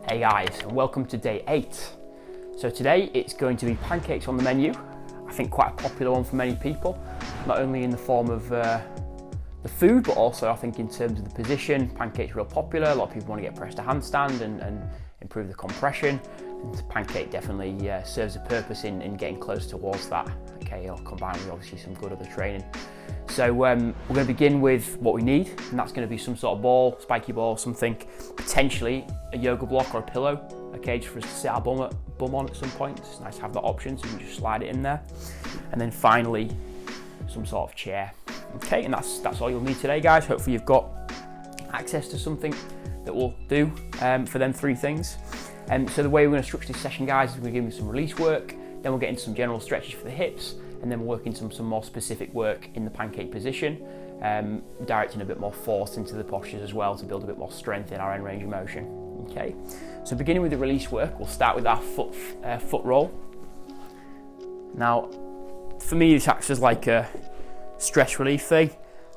Hey guys, and welcome to day 8. So today it's going to be pancakes on the menu. I think quite a popular one for many people, not only in the form of the food, but also I think in terms of the position. Pancake's real popular. A lot of people want to get press to handstand and improve the compression. And Pancake definitely serves a purpose in getting close towards that. Okay, I'll combine with obviously some good other training. So we're going to begin with what we need, and that's going to be some sort of ball, spiky ball, something, potentially a yoga block or a pillow, okay, just for us to sit our bum on at some point. It's nice to have that option, so you can just slide it in there. And then finally, some sort of chair. Okay, and that's all you'll need today, guys. Hopefully you've got access to something that will do for them 3 things. So the way we're going to structure this session, guys, is we're giving some release work, then we'll get into some general stretches for the hips, and then we'll work into some more specific work in the pancake position, directing a bit more force into the postures as well to build a bit more strength in our end range of motion. Okay, so beginning with the release work, we'll start with our foot roll. Now, for me, this acts as like a stress relief thing.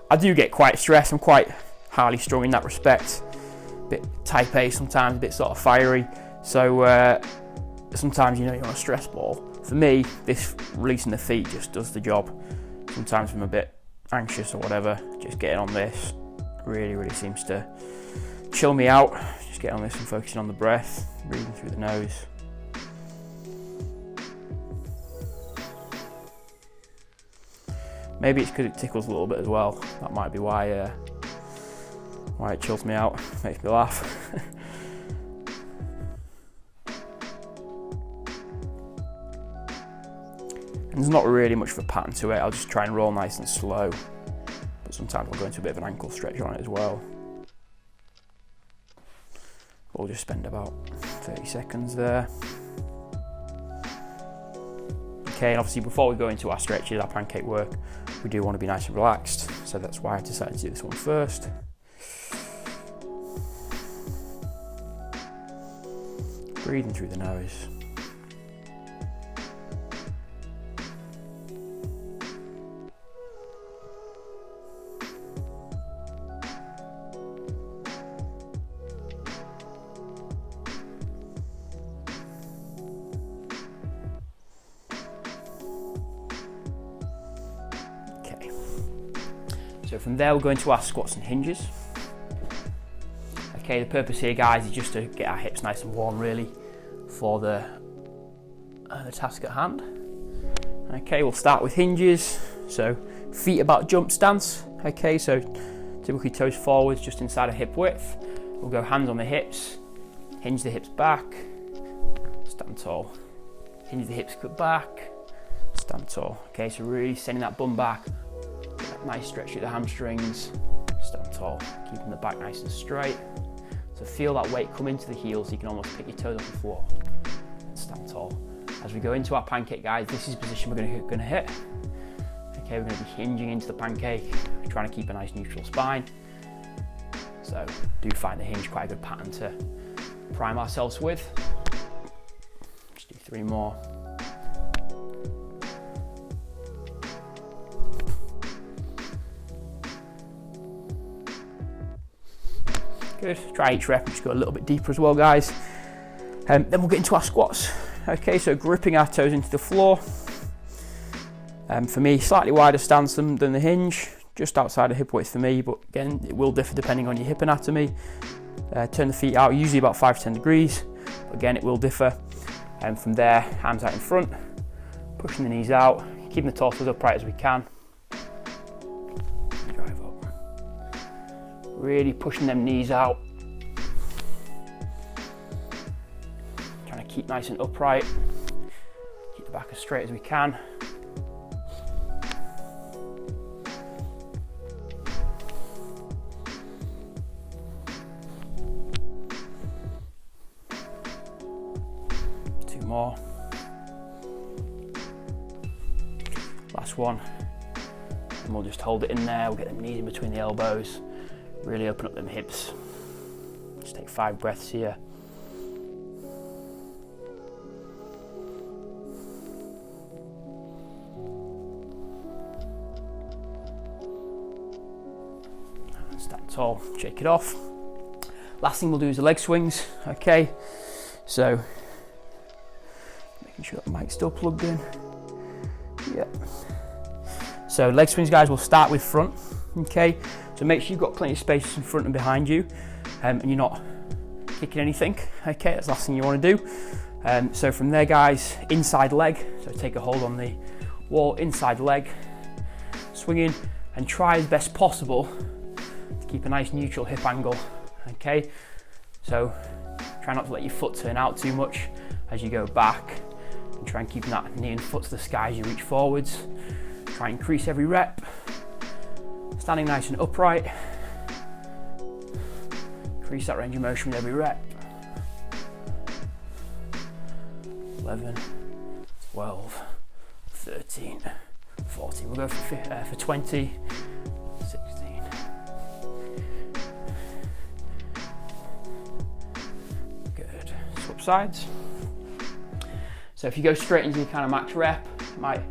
I do get quite stressed. I'm quite highly strung in that respect. A bit type A sometimes, a bit sort of fiery. So sometimes, you know, you want a stress ball. For me, this releasing the feet just does the job. Sometimes if I'm a bit anxious or whatever, just getting on this really seems to chill me out. Just getting on this and focusing on the breath, breathing through the nose. Maybe it's because it tickles a little bit as well. That might be why it chills me out, makes me laugh. And there's not really much of a pattern to it. I'll just try and roll nice and slow, but sometimes I'll go into a bit of an ankle stretch on it as well. We'll just spend about 30 seconds there. Okay, and obviously before we go into our stretches, our pancake work, we do want to be nice and relaxed, so that's why I decided to do this one first. Breathing through the nose. So from there we'll go into our squats and hinges. Okay, the purpose here, guys, is just to get our hips nice and warm really for the task at hand. Okay, we'll start with hinges. So feet about jump stance. Okay, so typically toes forwards just inside of hip width. We'll go hands on the hips, hinge the hips back, stand tall. Hinge the hips back, stand tall. Okay, so really sending that bum back. Nice stretch at the hamstrings, stand tall, keeping the back nice and straight. So feel that weight come into the heels, so you can almost pick your toes off the floor. Stand tall. As we go into our pancake, guys, this is the position we're going to hit. Okay, we're going to be hinging into the pancake, trying to keep a nice neutral spine. So do find the hinge quite a good pattern to prime ourselves with. Just do 3 more. Good, try each rep and just go a little bit deeper as well, guys. Then we'll get into our squats. Okay, so gripping our toes into the floor. For me, slightly wider stance than the hinge, just outside of hip width for me, but again, it will differ depending on your hip anatomy. Turn the feet out, usually about 5 to 10 degrees. But again, it will differ. And from there, hands out in front, pushing the knees out, keeping the torso as upright as we can. Drive up. Really pushing them knees out. Trying to keep nice and upright. Keep the back as straight as we can. Two more. Last one. And we'll just hold it in there. We'll get them knees in between the elbows. Really open up them hips. Just take 5 breaths here. Stand tall, shake it off. Last thing we'll do is the leg swings, okay? So, making sure that mic's still plugged in. Yep. So leg swings, guys, we'll start with front, okay? So make sure you've got plenty of space in front and behind you, and you're not kicking anything, okay? That's the last thing you want to do. So from there, guys, inside leg, so take a hold on the wall, inside leg, swinging, and try as best possible to keep a nice neutral hip angle, okay? So try not to let your foot turn out too much as you go back, and try and keep that knee and foot to the sky as you reach forwards. Try and increase every rep, standing nice and upright. Increase that range of motion with every rep. 11, 12, 13, 14. We'll go for 20, 16. Good. Swap sides. So if you go straight into your kind of max rep, it might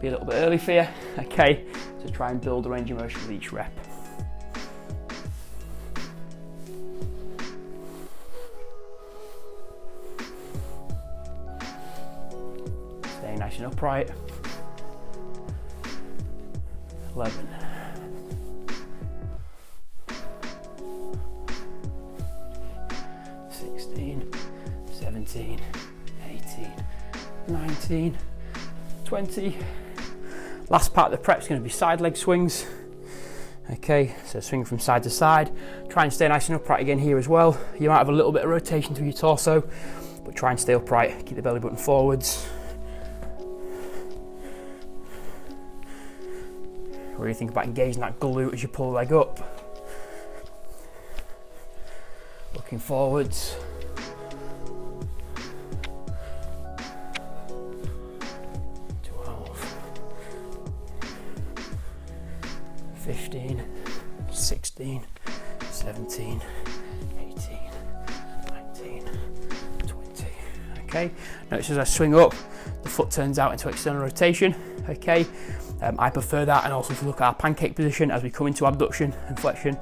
be a little bit early for you, okay? So try and build the range of motion with each rep. Staying nice and upright. 11. 16, 17, 18, 19, 20. Last part of the prep is going to be side leg swings. Okay, so swing from side to side. Try and stay nice and upright again here as well. You might have a little bit of rotation through your torso, but try and stay upright. Keep the belly button forwards. Really think about engaging that glute as you pull the leg up. Looking forwards. 15, 16, 17, 18, 19, 20. Okay, notice as I swing up, the foot turns out into external rotation. Okay, I prefer that, and also if you look at our pancake position as we come into abduction and flexion,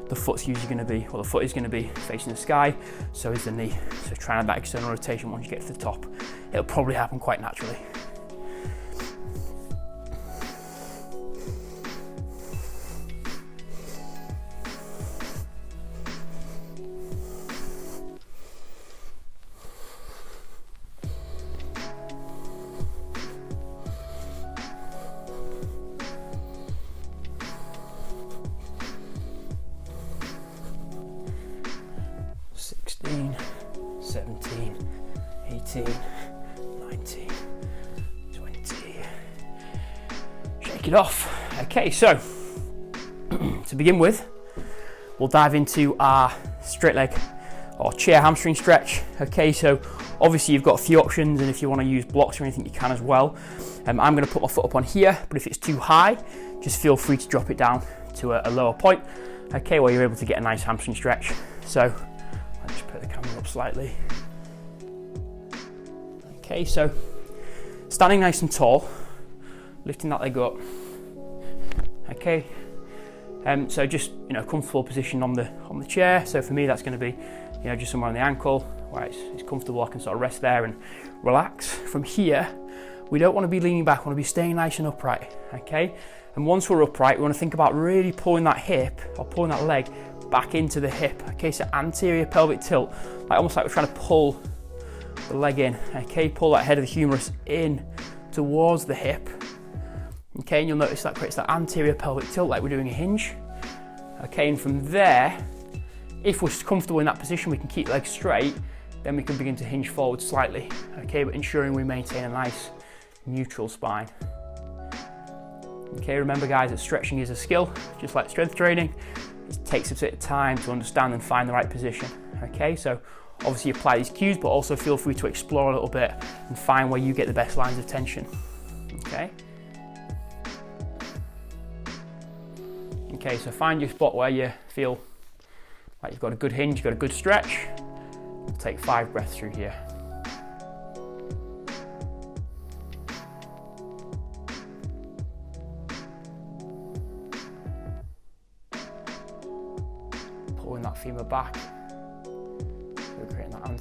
the foot's usually going to be, well, the foot is going to be facing the sky, so is the knee. So try and have that external rotation once you get to the top. It'll probably happen quite naturally. Sixteen, 17, 18, 19, 20. Shake it off. Okay, so to begin with, we'll dive into our straight leg or chair hamstring stretch. Okay, so obviously you've got a few options, and if you want to use blocks or anything, you can as well. I'm going to put my foot up on here, but if it's too high, just feel free to drop it down to a lower point. Okay, where you're able to get a nice hamstring stretch. So I'll just put the camera up slightly. Okay, so standing nice and tall, lifting that leg up. Okay, so just comfortable position on the chair. So for me, that's going to be just somewhere on the ankle where it's comfortable. I can sort of rest there and relax. From here, we don't want to be leaning back. We want to be staying nice and upright. Okay, and once we're upright, we want to think about really pulling that hip or pulling that leg back into the hip. Okay, so anterior pelvic tilt, almost like we're trying to pull the leg in. Okay, pull that head of the humerus in towards the hip. Okay, and you'll notice that creates that anterior pelvic tilt like we're doing a hinge. Okay, and from there, if we're comfortable in that position, we can keep the leg straight, then we can begin to hinge forward slightly. Okay, but ensuring we maintain a nice neutral spine. Okay, remember guys that stretching is a skill, just like strength training. It takes a bit of time to understand and find the right position. Okay, so obviously apply these cues, but also feel free to explore a little bit and find where you get the best lines of tension. Okay. Okay, so find your spot where you feel like you've got a good hinge, you've got a good stretch. We'll take 5 breaths through here. Pulling that femur back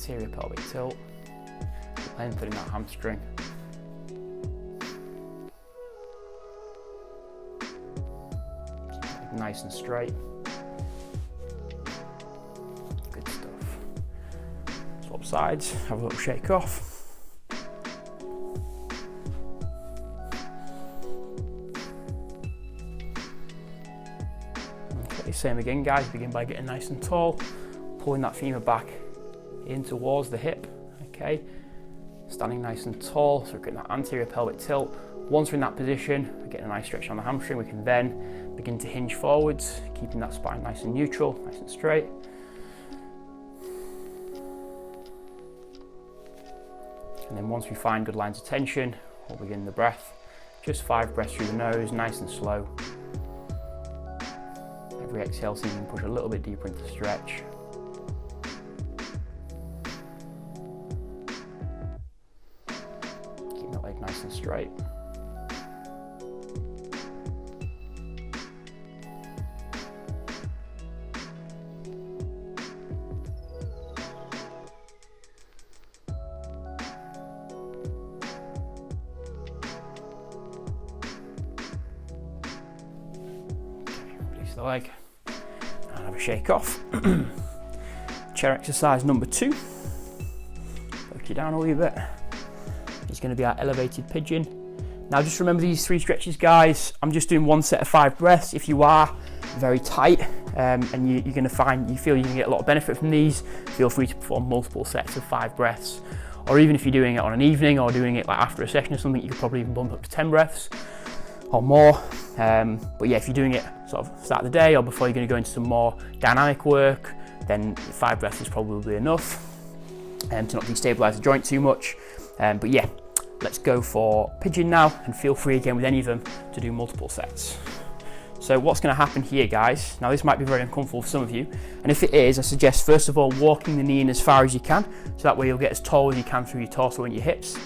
anterior pelvic tilt, lengthening that hamstring. Keep it nice and straight. Good stuff. Swap sides, have a little shake off. Same again, guys. Begin by getting nice and tall, pulling that femur back in towards the hip. Okay, standing nice and tall, so we're getting that anterior pelvic tilt. Once we're in that position, we're getting a nice stretch on the hamstring. We can then begin to hinge forwards, keeping that spine nice and neutral, nice and straight. And then once we find good lines of tension, we'll begin the breath. Just 5 breaths through the nose, nice and slow. Every exhale, so you can push a little bit deeper into stretch. Keep that leg nice and straight. Release the leg. And have a shake off. Chair exercise number 2. Work you down a wee bit. It's going to be our elevated pigeon. Now just remember these 3 stretches, guys. I'm just doing 1 set of 5 breaths. If you are very tight and you're going to find you feel you can get a lot of benefit from these, feel free to perform multiple sets of 5 breaths. Or even if you're doing it on an evening or doing it like after a session or something, you could probably even bump up to 10 breaths or more. But yeah, if you're doing it sort of start of the day or before you're going to go into some more dynamic work, then 5 breaths is probably enough to not destabilize the joint too much. But yeah, let's go for pigeon now, and feel free again with any of them to do multiple sets. So what's going to happen here, guys, now this might be very uncomfortable for some of you, and if it is, I suggest first of all walking the knee in as far as you can, so that way you'll get as tall as you can through your torso and your hips.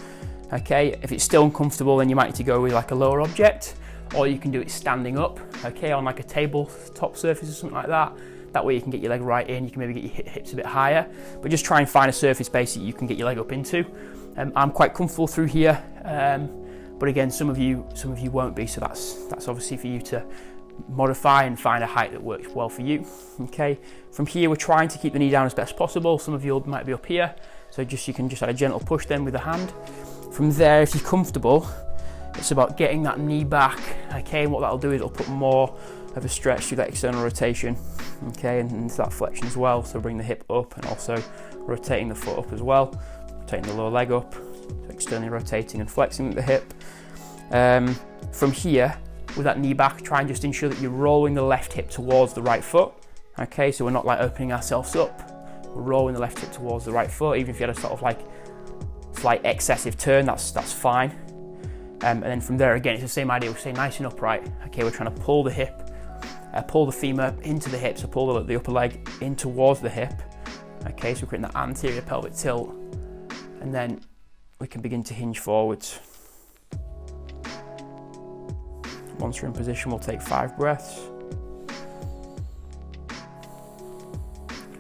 Okay, if it's still uncomfortable, then you might need to go with like a lower object, or you can do it standing up, okay, on like a tabletop surface or something like that. That way you can get your leg right in, you can maybe get your hips a bit higher, but just try and find a surface base that you can get your leg up into. I'm quite comfortable through here, but again, some of you won't be, so that's obviously for you to modify and find a height that works well for you. Okay, from here we're trying to keep the knee down as best possible. Some of you might be up here, so you can just add a gentle push then with the hand. From there, if you're comfortable, it's about getting that knee back. Okay, and what that'll do is it'll put more of a stretch through that external rotation, okay, and into that flexion as well. So bring the hip up and also rotating the foot up as well, rotating the lower leg up, so externally rotating and flexing the hip. From here, with that knee back, try and just ensure that you're rolling the left hip towards the right foot. Okay, so we're not like opening ourselves up, we're rolling the left hip towards the right foot. Even if you had a sort of like slight excessive turn, that's fine. And then from there again, it's the same idea. We'll stay nice and upright. Okay, we're trying to pull the hip, pull the femur into the hip, so pull the upper leg in towards the hip. Okay, so we're creating that anterior pelvic tilt, and then we can begin to hinge forwards. Once you're in position, we'll take 5 breaths.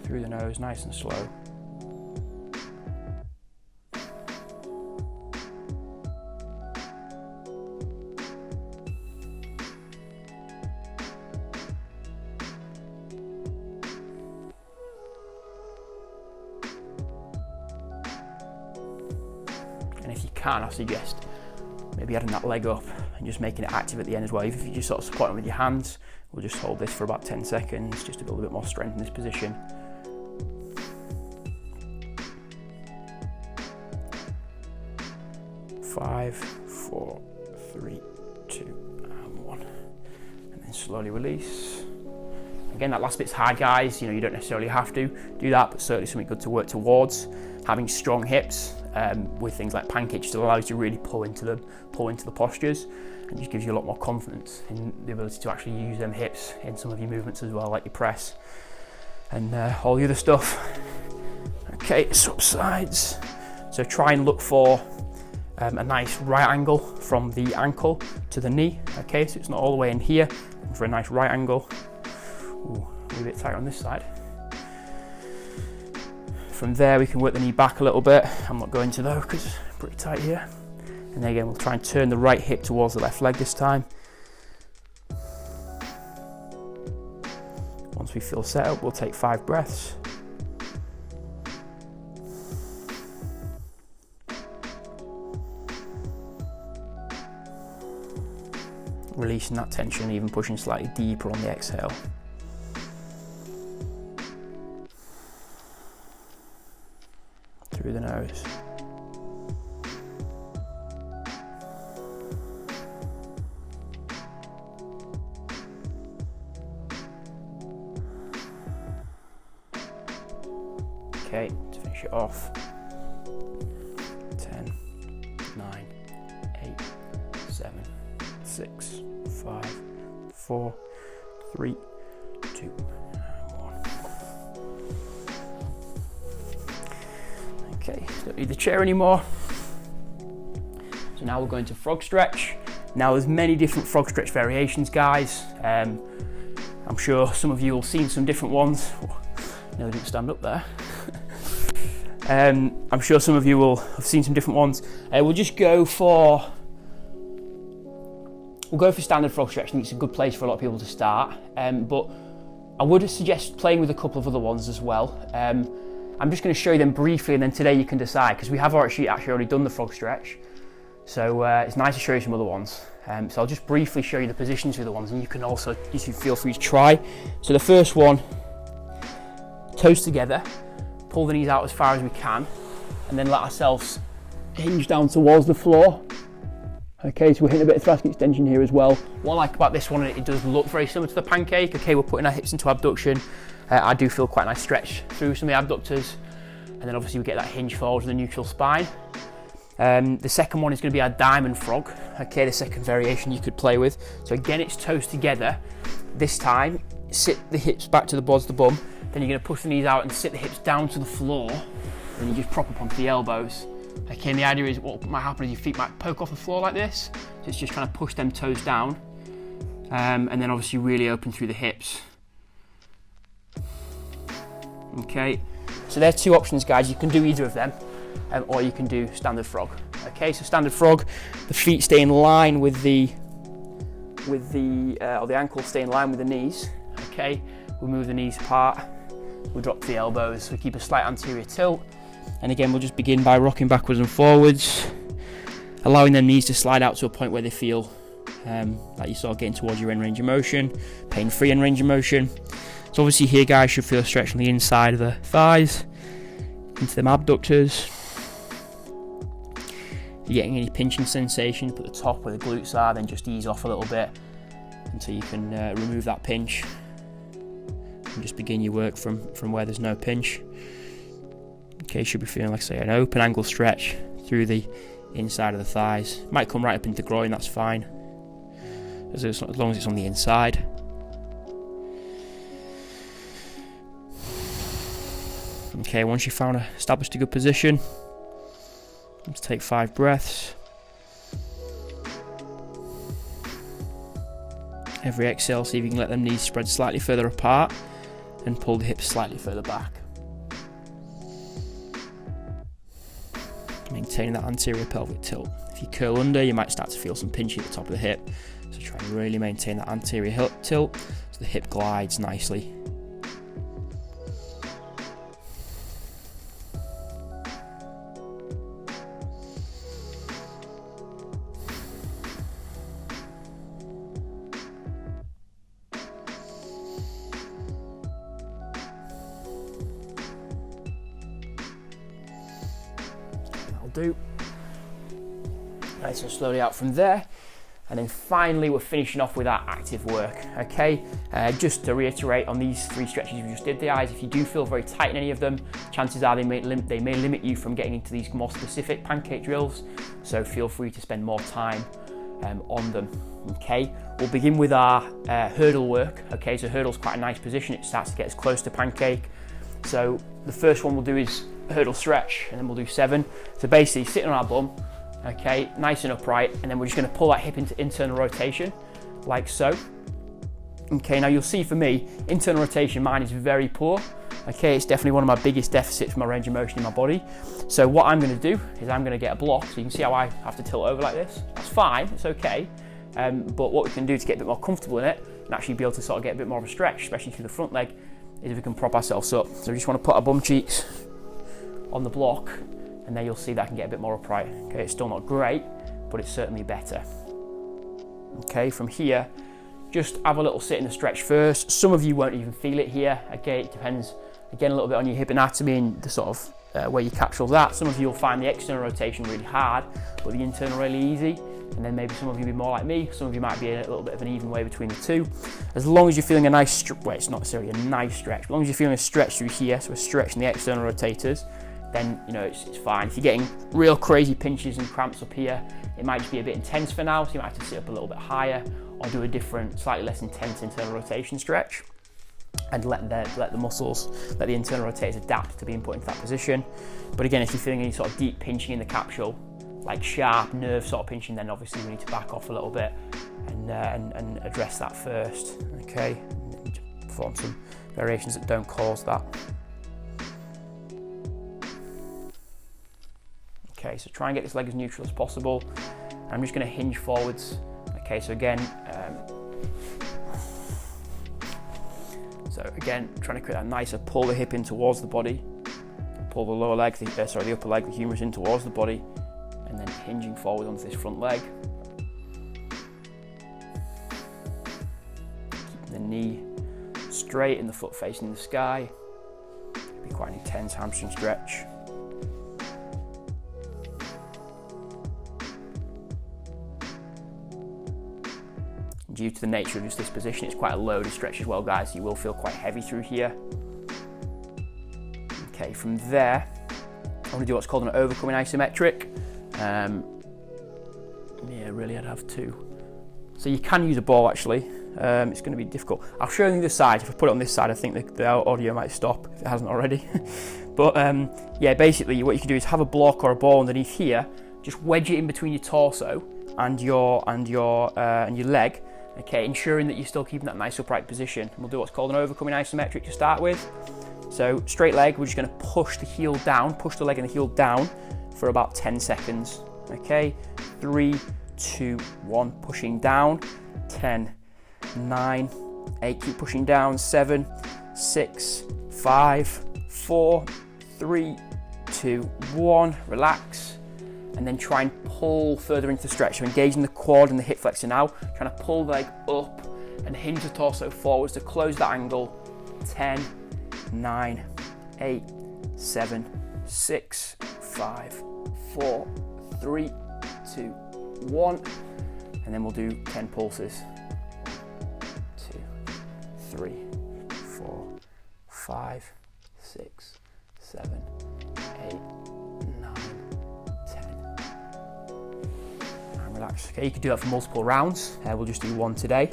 Through the nose, nice and slow. And if you can, I suggest maybe adding that leg up and just making it active at the end as well. Even if you just sort of support it with your hands, we'll just hold this for about 10 seconds just to build a bit more strength in this position. Five, 4, 3, 2, and 1. And then slowly release. Again, that last bit's hard, guys. You know, you don't necessarily have to do that, but certainly something good to work towards. Having strong hips with things like Pancake just allows you to really pull into the postures, and just gives you a lot more confidence in the ability to actually use them hips in some of your movements as well, like your press and all the other stuff. Okay, swap sides. So try and look for a nice right angle from the ankle to the knee. Okay, so it's not all the way in here. For a nice right angle. Ooh, a bit tight on this side. From there, we can work the knee back a little bit. I'm not going to though, because it's pretty tight here. And then again, we'll try and turn the right hip towards the left leg this time. Once we feel set up, we'll take 5 breaths. Releasing that tension, even pushing slightly deeper on the exhale. Through the nose. Okay, to finish it off. 10, 9, 8, 7, 6, 5, 4, 3, 2, 1. Okay, don't need the chair anymore. So now we're going to frog stretch. Now there's many different frog stretch variations, guys. I'm sure some of you will have seen some different ones. No, I didn't stand up there. I'm sure some of you will have seen some different ones. We'll go for standard frog stretch. I think it's a good place for a lot of people to start. But I would suggest playing with a couple of other ones as well. I'm just going to show you them briefly, and then today you can decide, because we have actually already done the frog stretch. So it's nice to show you some other ones. So I'll just briefly show you the positions for the ones, and you can also feel free to try. So the first one, toes together, pull the knees out as far as we can, and then let ourselves hinge down towards the floor. Okay, so we're hitting a bit of thoracic extension here as well. What I like about this one, it does look very similar to the pancake. Okay, we're putting our hips into abduction. I do feel quite a nice stretch through some of the abductors, and then obviously we get that hinge forward with the neutral spine. The second one is going to be our diamond frog. Okay, the second variation you could play with. So again, it's toes together. This time, sit the hips back towards the bum. Then you're going to push the knees out and sit the hips down to the floor. And you just prop up onto the elbows. Okay, and the idea is what might happen is your feet might poke off the floor like this. So it's just trying to push them toes down. And then obviously really open through the hips. Okay, so there's 2 options, guys. You can do either of them, or you can do standard frog. Okay, so standard frog, the feet stay in line with the ankles stay in line with the knees. Okay, we'll move the knees apart. We'll drop to the elbows. We keep a slight anterior tilt. And again, we'll just begin by rocking backwards and forwards, allowing them knees to slide out to a point where they feel like you start getting towards your end range of motion, pain-free end range of motion. So obviously here, guys, should feel a stretch on the inside of the thighs, into them abductors. If you're getting any pinching sensation, put the top where the glutes are, then just ease off a little bit until you can remove that pinch. And just begin your work from where there's no pinch. Okay, you should be feeling like, say, an open angle stretch through the inside of the thighs. Might come right up into the groin, that's fine, as long as it's on the inside. Okay, once you've established a good position, let's take 5 breaths. Every exhale, see if you can let them knees spread slightly further apart and pull the hips slightly further back. Maintaining that anterior pelvic tilt. If you curl under, you might start to feel some pinching at the top of the hip. So try and really maintain that anterior hip tilt so the hip glides nicely. Do nice and slowly out from there, and then finally we're finishing off with our active work. Okay, just to reiterate on these 3 stretches we just did, the eyes, if you do feel very tight in any of them, chances are they may limit you from getting into these more specific pancake drills, so feel free to spend more time on them. Okay, we'll begin with our hurdle work. Okay, so hurdle's quite a nice position, it starts to get as close to pancake. So the first one we'll do is hurdle stretch, and then we'll do 7. So basically sitting on our bum, okay, nice and upright, and then we're just going to pull that hip into internal rotation like so. Okay, now you'll see for me, internal rotation, mine is very poor. Okay, it's definitely one of my biggest deficits for my range of motion in my body. So what I'm going to do is I'm going to get a block. So you can see how I have to tilt over like this. That's fine, it's okay. But what we can do to get a bit more comfortable in it and actually be able to sort of get a bit more of a stretch, especially through the front leg, is if we can prop ourselves up. So we just want to put our bum cheeks on the block, and then you'll see that I can get a bit more upright. Okay, it's still not great, but it's certainly better. Okay, from here, just have a little sit in the stretch first. Some of you won't even feel it here. Okay, it depends again a little bit on your hip anatomy and the sort of where your capsule's at. Some of you will find the external rotation really hard, but the internal really easy. And then maybe some of you will be more like me. Some of you might be a little bit of an even way between the two. As long as you're feeling a nice, well, it's not necessarily a nice stretch, but as long as you're feeling a stretch through here, so a stretch in the external rotators, then you know it's fine. If you're getting real crazy pinches and cramps up here, it might just be a bit intense for now, so you might have to sit up a little bit higher or do a different, slightly less intense internal rotation stretch, and let the muscles, let the internal rotators adapt to being put into that position. But again, if you're feeling any sort of deep pinching in the capsule, like sharp nerve sort of pinching, then obviously we need to back off a little bit and address that first. Okay, and perform some variations that don't cause that. Okay, so try and get this leg as neutral as possible. I'm just going to hinge forwards. Okay, so again, trying to create that nicer, pull the hip in towards the body, pull the lower leg, the upper leg, the humerus in towards the body, and then hinging forward onto this front leg. Keeping the knee straight and the foot facing the sky. It'll be quite an intense hamstring stretch. Due to the nature of just this position, it's quite a loaded stretch as well, guys, so you will feel quite heavy through here. Okay, from there, I want to do what's called an overcoming isometric. Yeah, really I'd have two. So you can use a ball actually, it's going to be difficult. I'll show you the side. If I put it on this side, I think the audio might stop if it hasn't already. But yeah, basically what you can do is have a block or a ball underneath here, just wedge it in between your torso and your leg. Okay, ensuring that you're still keeping that nice upright position. And we'll do what's called an overcoming isometric to start with. So straight leg, we're just going to push the heel down, push the leg and the heel down for about 10 seconds. Okay, 3, 2, 1, pushing down, 10, 9, 8, keep pushing down, 7, 6, 5, 4, 3, 2, 1, relax. And then try and pull further into the stretch. So engaging the quad and the hip flexor now, trying to pull the leg up and hinge the torso forwards to close that angle. 10, 9, 8, 7, 6, 5, 4, 3, 2, 1. And then we'll do 10 pulses. 2, 3, 4, 5, 6, 7, 8, 9, 10. And relax. Okay, you can do that for multiple rounds. We'll just do one today.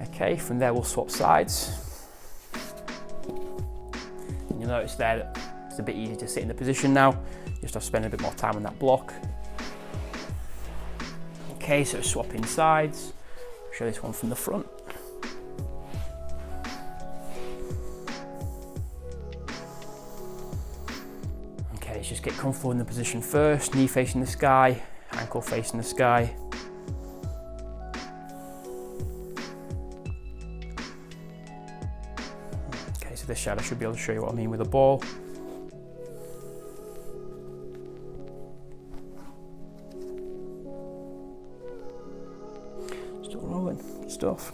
Okay, from there we'll swap sides. And you'll notice there that it's a bit easier to sit in the position now. Just have to spend a bit more time on that block. Okay, so swapping sides. I'll show this one from the front. Okay, let's just get comfortable in the position first. Knee facing the sky, ankle facing the sky. Okay, so this side I should be able to show you what I mean with a ball. Still rolling, good stuff.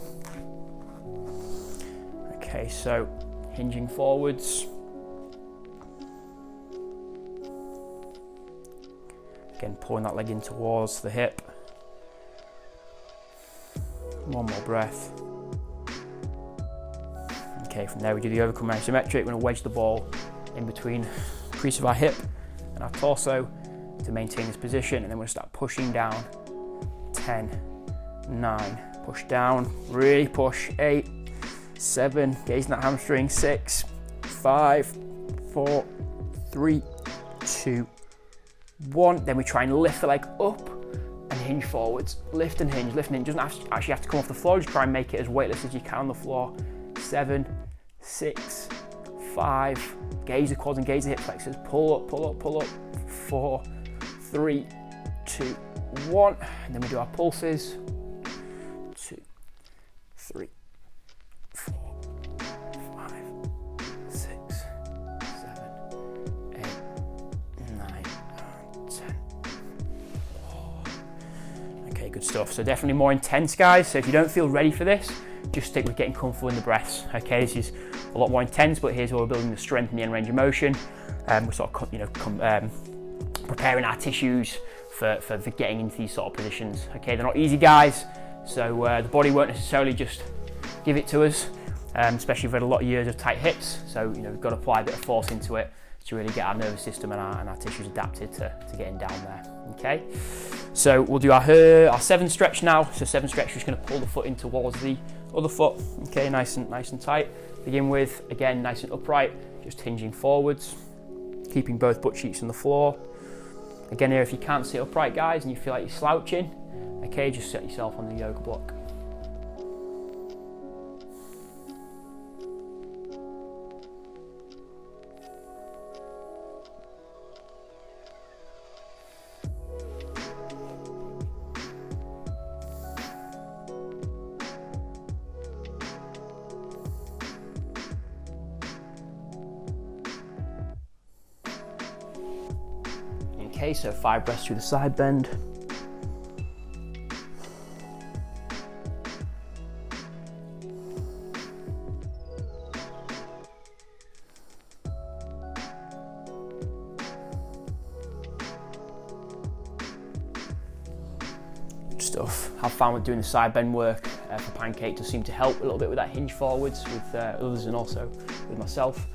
Okay, so hinging forwards. Again, pulling that leg in towards the hip. One more breath. Okay, from there we do the overcoming isometric. We're going to wedge the ball in between the crease of our hip and our torso to maintain this position, and then we're going to start pushing down. 10, 9, push down, really push. 8, 7, gazing that hamstring. 6, 5, 4, 3, 2, 1. Then we try and lift the leg up and hinge forwards. Lift and hinge, lift and hinge. Doesn't actually have to come off the floor. Just try and make it as weightless as you can on the floor. 7, 6, 5, engage the quads, engage the hip flexors, pull up, pull up, pull up, 4, 3, 2, 1, and then we do our pulses, 2, 3, 4, 5, 6, 7, 8, 9, 10. Okay, good stuff. So definitely more intense, guys. So if you don't feel ready for this, just stick with getting comfortable in the breaths. Okay, this is a lot more intense, but here's where we're building the strength and the end range of motion. We're sort of, preparing our tissues for getting into these sort of positions. Okay, they're not easy, guys. So the body won't necessarily just give it to us, especially if we've had a lot of years of tight hips. So we've got to apply a bit of force into it to really get our nervous system and our tissues adapted to getting down there. Okay, so we'll do our 7 stretch now. So 7 stretch, we're just going to pull the foot in towards the other foot. Okay, nice and tight. Begin with, again, nice and upright, just hinging forwards, keeping both butt cheeks on the floor. Again, here, if you can't sit upright, guys, and you feel like you're slouching, okay, just set yourself on the yoga block. Okay, so 5 breaths through the side bend. Good stuff. Have fun with doing the side bend work. For Pancake does seem to help a little bit with that hinge forwards with others and also with myself.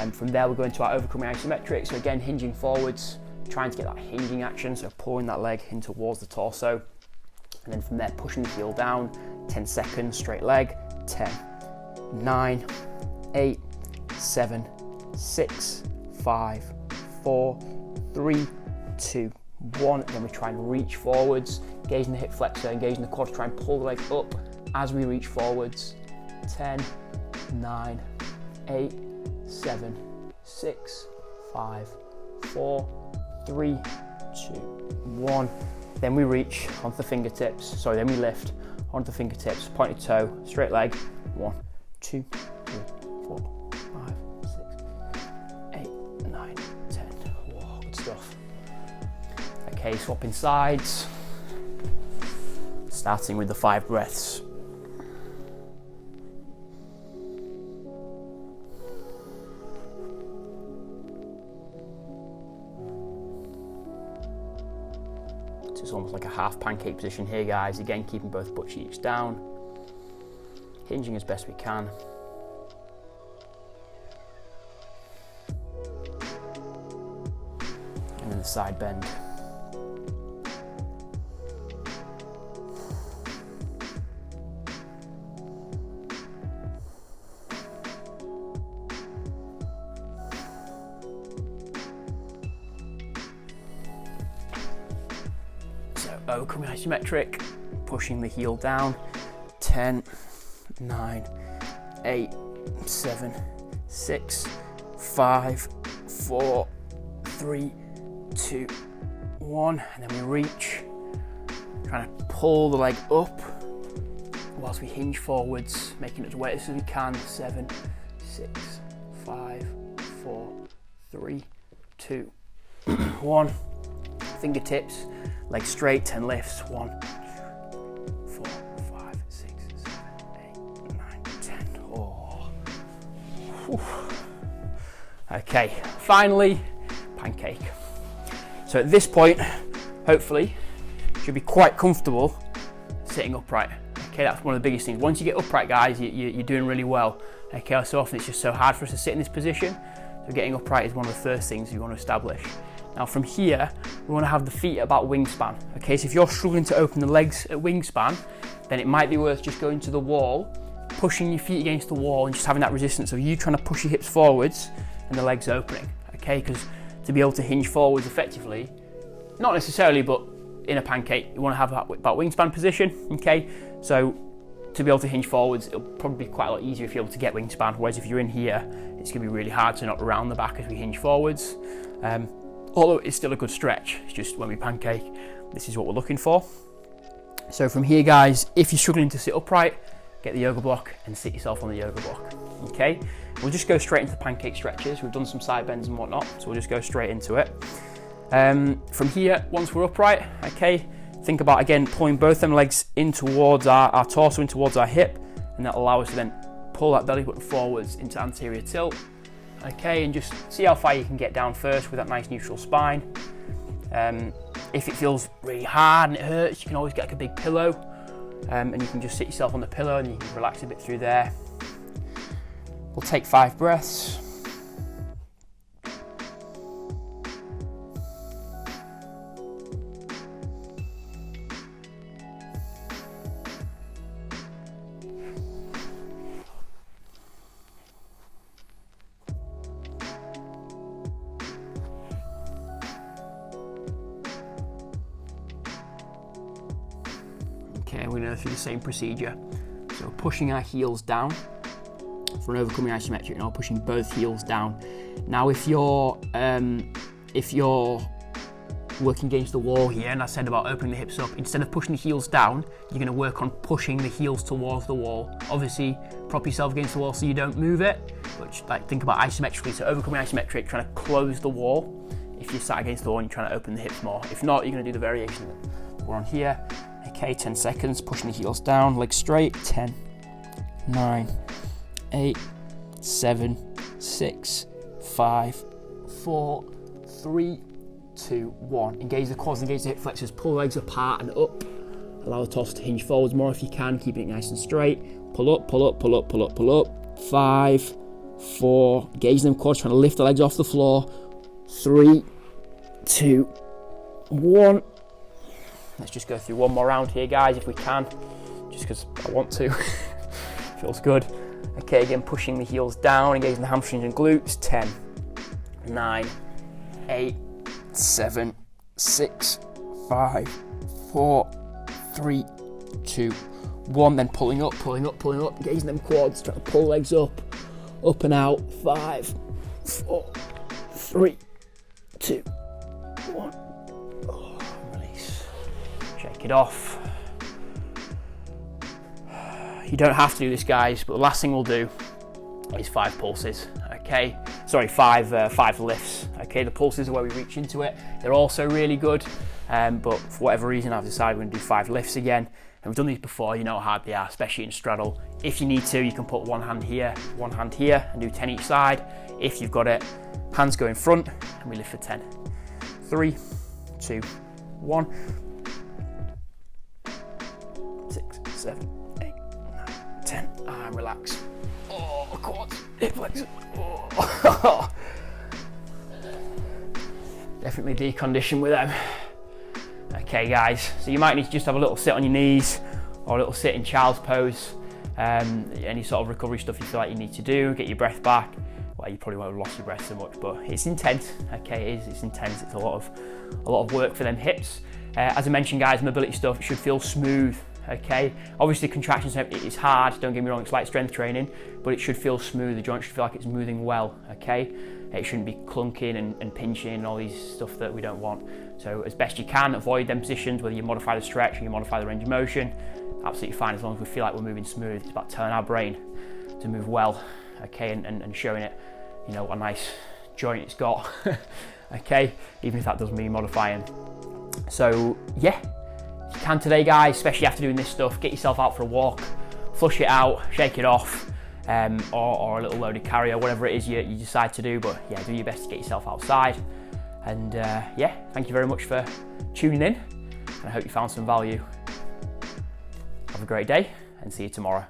And from there, we're going to our overcoming isometric. So again, hinging forwards, trying to get that hinging action, so pulling that leg in towards the torso, and then from there pushing the heel down, 10 seconds, straight leg, 10, 9, 8, 7, 6, 5, 4, 3, 2, 1, and then we try and reach forwards, engaging the hip flexor, engaging the quad, try and pull the leg up as we reach forwards, 10, 9, 8, 7, 6, 5, 4, 3, 2, 1. Then we reach onto the fingertips. Sorry, then we lift onto the fingertips, pointed toe, straight leg. 1, 2, 3, 4, 5, 6, 8, 9, 10. Whoa, good stuff. Okay, swapping sides. Starting with the 5 breaths. It's almost like a half pancake position here, guys. Again, keeping both butt cheeks down, hinging as best we can. And then the side bend. Overcoming isometric, pushing the heel down, 10, 9, 8, 7, 6, 5, 4, 3, 2, 1, and then we reach, trying to pull the leg up whilst we hinge forwards, making it as wet as we can, 7, 6, 5, 4, 3, 2, 1, fingertips, leg straight, 10 lifts, 1, 4, 5, 6, 7, 8, 9, 10. Oh. Whew. Okay, finally, Pancake. So at this point, hopefully, you should be quite comfortable sitting upright. Okay, that's one of the biggest things. Once you get upright, guys, you're doing really well. Okay, so often it's just so hard for us to sit in this position. So getting upright is one of the first things you want to establish. Now from here, we want to have the feet at about wingspan. Okay, so if you're struggling to open the legs at wingspan, then it might be worth just going to the wall, pushing your feet against the wall and just having that resistance of you trying to push your hips forwards and the legs opening. Okay, because to be able to hinge forwards effectively, not necessarily, but in a pancake, you want to have that about wingspan position. Okay, so to be able to hinge forwards, it'll probably be quite a lot easier if you're able to get wingspan, whereas if you're in here, it's going to be really hard to knock around the back as we hinge forwards. Although it's still a good stretch, it's just when we pancake, this is what we're looking for. So from here, guys, if you're struggling to sit upright, get the yoga block and sit yourself on the yoga block, okay? We'll just go straight into the pancake stretches. We've done some side bends and whatnot, so we'll just go straight into it. From here, once we're upright, okay, think about, again, pulling both them legs in towards our torso, in towards our hip, and that'll allow us to then pull that belly button forwards into anterior tilt, okay, and just see how far you can get down first with that nice neutral spine. If it feels really hard and it hurts, you can always get like a big pillow, and you can just sit yourself on the pillow and you can relax a bit through there. We'll take 5 breaths. Okay, we're going to go through the same procedure. So pushing our heels down for an overcoming isometric, now pushing both heels down. Now if you're working against the wall here, and I said about opening the hips up, instead of pushing the heels down, you're going to work on pushing the heels towards the wall. Obviously, prop yourself against the wall so you don't move it, but like think about isometrically, so overcoming isometric, trying to close the wall. If you're sat against the wall and you're trying to open the hips more. If not, you're going to do the variation that we're on here. Okay, 10 seconds, pushing the heels down, legs straight, 10, 9, 8, 7, 6, 5, 4, 3, 2, 1. Engage the quads, engage the hip flexors, pull the legs apart and up. Allow the torso to hinge forwards more if you can, keeping it nice and straight. Pull up, pull up, pull up, pull up, pull up. 5, 4, engage them quads, trying to lift the legs off the floor. 3, 2, 1. Let's just go through one more round here, guys, if we can, just because I want to. Feels good. Okay, again, pushing the heels down, engaging the hamstrings and glutes. 10, 9, 8, 7, 6, 5, 4, 3, 2, 1. Then pulling up, pulling up, pulling up, engaging them quads, trying to pull legs up and out. 5, 4, 3, 2, 1. Shake it off. You don't have to do this, guys, but the last thing we'll do is 5 pulses, okay? Sorry, 5 lifts, okay? The pulses are where we reach into it. They're also really good, but for whatever reason, I've decided we're gonna do 5 lifts again. And we've done these before, you know how hard they are, especially in straddle. If you need to, you can put one hand here, and do 10 each side. If you've got it, hands go in front, and we lift for 10. 3, 2, 1. 6, 7, 8, 9, 10, and relax. Oh, quads, hip flexors. Oh. Definitely decondition with them. Okay, guys, so you might need to just have a little sit on your knees or a little sit in child's pose. Any sort of recovery stuff you feel like you need to do, get your breath back. Well, you probably won't have lost your breath so much, but it's intense. Okay, it's intense. It's a lot of work for them hips. As I mentioned, guys, mobility stuff, it should feel smooth. Okay, obviously contractions, it's hard, don't get me wrong, it's like strength training, but it should feel smooth, the joint should feel like it's moving well, okay? It shouldn't be clunking and pinching and all these stuff that we don't want. So as best you can, avoid them positions, whether you modify the stretch or you modify the range of motion, absolutely fine, as long as we feel like we're moving smooth. It's about telling our brain to move well, okay, and showing it, you know, what a nice joint it's got, okay, even if that does mean modifying. So yeah, you can today, guys, especially after doing this stuff, get yourself out for a walk, flush it out, shake it off, or a little loaded carry or whatever it is you decide to do. But yeah, do your best to get yourself outside. And yeah, thank you very much for tuning in, and I hope you found some value. Have a great day and see you tomorrow.